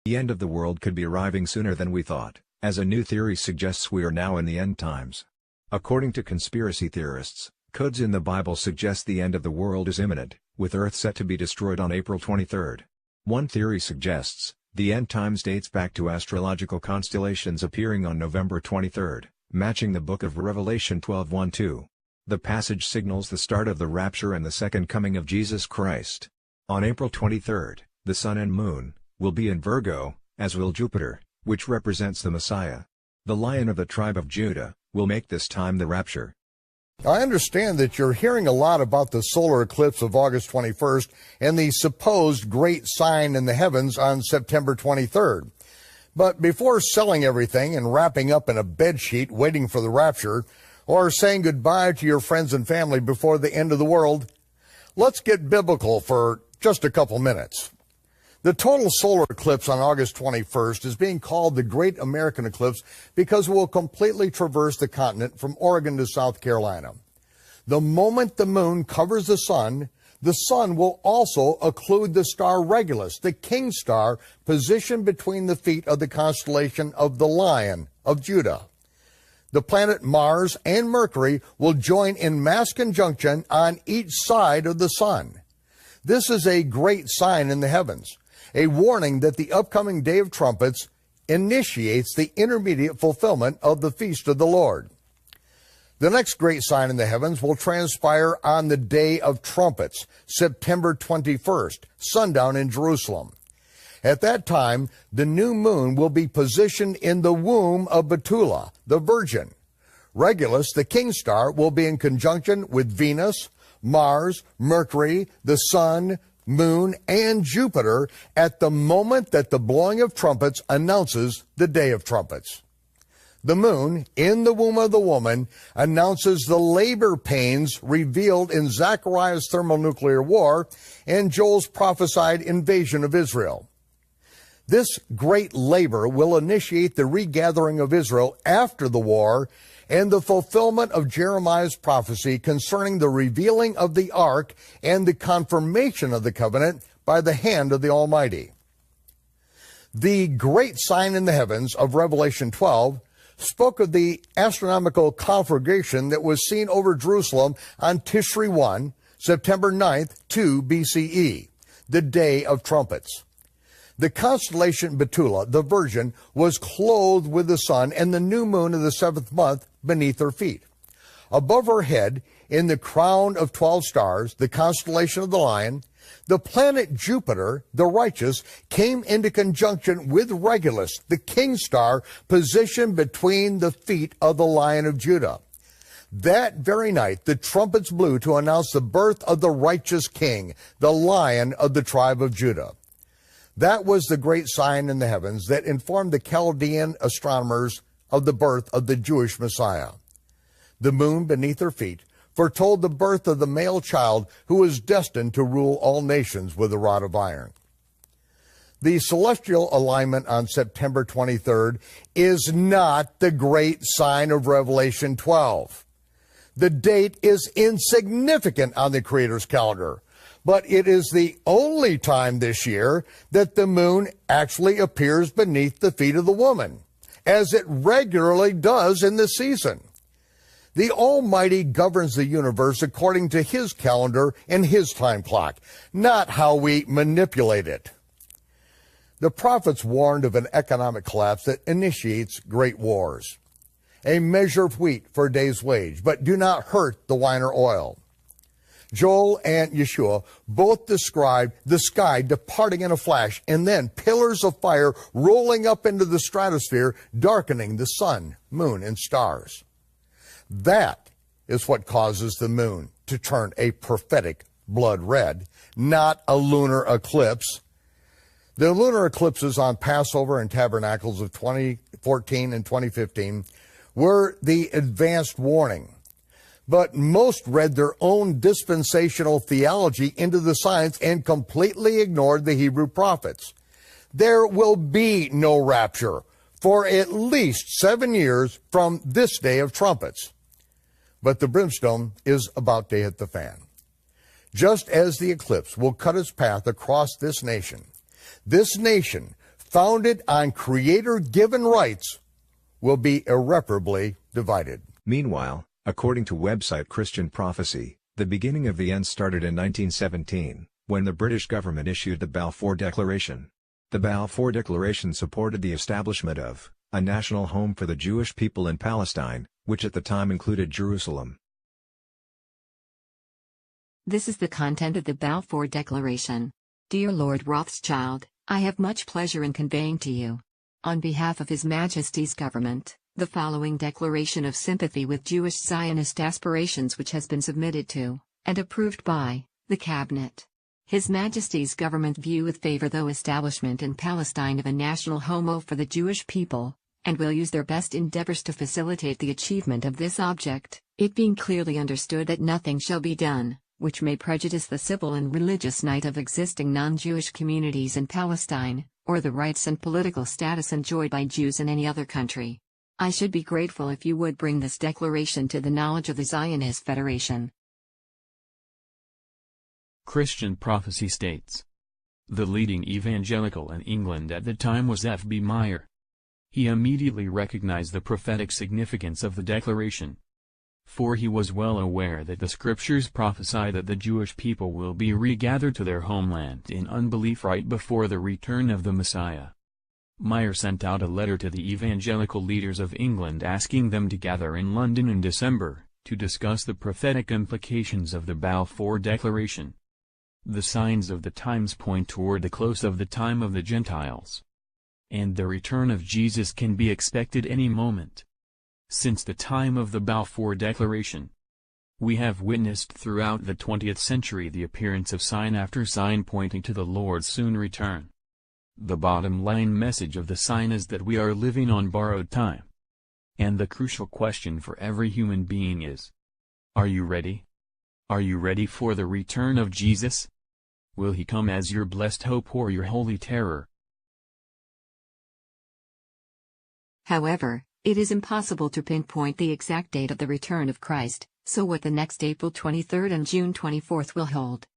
The end of the world could be arriving sooner than we thought, as a new theory suggests we are now in the end times. According to conspiracy theorists, codes in the Bible suggest the end of the world is imminent, with Earth set to be destroyed on April 23. One theory suggests, the end times dates back to astrological constellations appearing on November 23, matching the book of Revelation 12:1-2. The passage signals the start of the rapture and the second coming of Jesus Christ. On April 23, the sun and moon will be in Virgo, as will Jupiter, which represents the Messiah. The Lion of the tribe of Judah will make this time the rapture. I understand that you're hearing a lot about the solar eclipse of August 21st and the supposed great sign in the heavens on September 23rd. But before selling everything and wrapping up in a bedsheet waiting for the rapture, or saying goodbye to your friends and family before the end of the world, let's get biblical for just a couple minutes. The total solar eclipse on August 21st is being called the Great American Eclipse because it will completely traverse the continent from Oregon to South Carolina. The moment the moon covers the sun will also occlude the star Regulus, the king star positioned between the feet of the constellation of the Lion of Judah. The planet Mars and Mercury will join in mass conjunction on each side of the sun. This is a great sign in the heavens, a warning that the upcoming Day of Trumpets initiates the intermediate fulfillment of the Feast of the Lord. The next great sign in the heavens will transpire on the Day of Trumpets, September 21st, sundown in Jerusalem. At that time, the new moon will be positioned in the womb of Betula, the Virgin. Regulus, the king star, will be in conjunction with Venus, Mars, Mercury, the sun, moon, and Jupiter at the moment that the blowing of trumpets announces the Day of Trumpets. The moon, in the womb of the woman, announces the labor pains revealed in Zechariah's thermonuclear war and Joel's prophesied invasion of Israel. This great labor will initiate the regathering of Israel after the war and the fulfillment of Jeremiah's prophecy concerning the revealing of the ark and the confirmation of the covenant by the hand of the Almighty. The great sign in the heavens of Revelation 12 spoke of the astronomical conflagration that was seen over Jerusalem on Tishri 1, September 9th, 2 BCE, the Day of Trumpets. The constellation Betula, the Virgin, was clothed with the sun and the new moon of the seventh month beneath her feet. Above her head, in the crown of 12 stars, the constellation of the Lion, the planet Jupiter, the righteous, came into conjunction with Regulus, the king star, positioned between the feet of the Lion of Judah. That very night, the trumpets blew to announce the birth of the righteous king, the Lion of the tribe of Judah. That was the great sign in the heavens that informed the Chaldean astronomers of the birth of the Jewish Messiah. The moon beneath her feet foretold the birth of the male child who was destined to rule all nations with a rod of iron. The celestial alignment on September 23rd is not the great sign of Revelation 12. The date is insignificant on the Creator's calendar, but it is the only time this year that the moon actually appears beneath the feet of the woman, as it regularly does in this season. The Almighty governs the universe according to His calendar and His time clock, not how we manipulate it. The prophets warned of an economic collapse that initiates great wars. A measure of wheat for a day's wage, but do not hurt the wine or oil. Joel and Yeshua both described the sky departing in a flash and then pillars of fire rolling up into the stratosphere, darkening the sun, moon, and stars. That is what causes the moon to turn a prophetic blood red, not a lunar eclipse. The lunar eclipses on Passover and Tabernacles of 2014 and 2015 were the advanced warning. But most read their own dispensational theology into the signs and completely ignored the Hebrew prophets. There will be no rapture for at least 7 years from this Day of Trumpets. But the brimstone is about to hit the fan. Just as the eclipse will cut its path across this nation founded on Creator-given rights, will be irreparably divided. Meanwhile, according to website Christian Prophecy, the beginning of the end started in 1917, when the British government issued the Balfour Declaration. The Balfour Declaration supported the establishment of a national home for the Jewish people in Palestine, which at the time included Jerusalem. This is the content of the Balfour Declaration. Dear Lord Rothschild, I have much pleasure in conveying to you, on behalf of His Majesty's government, the following declaration of sympathy with Jewish Zionist aspirations, which has been submitted to, and approved by, the Cabinet. His Majesty's government view with favor the establishment in Palestine of a national home for the Jewish people, and will use their best endeavors to facilitate the achievement of this object, it being clearly understood that nothing shall be done which may prejudice the civil and religious right of existing non-Jewish communities in Palestine, or the rights and political status enjoyed by Jews in any other country. I should be grateful if you would bring this declaration to the knowledge of the Zionist Federation. Christian Prophecy states. The leading evangelical in England at the time was F. B. Meyer. He immediately recognized the prophetic significance of the declaration, for he was well aware that the scriptures prophesy that the Jewish people will be regathered to their homeland in unbelief right before the return of the Messiah. Meyer sent out a letter to the evangelical leaders of England asking them to gather in London in December, to discuss the prophetic implications of the Balfour Declaration. The signs of the times point toward the close of the time of the Gentiles, and the return of Jesus can be expected any moment. Since the time of the Balfour Declaration, we have witnessed throughout the 20th century the appearance of sign after sign pointing to the Lord's soon return. The bottom line message of the sign is that we are living on borrowed time. And the crucial question for every human being is, are you ready? Are you ready for the return of Jesus? Will he come as your blessed hope or your holy terror? However, it is impossible to pinpoint the exact date of the return of Christ, so what the next April 23rd and June 24th will hold.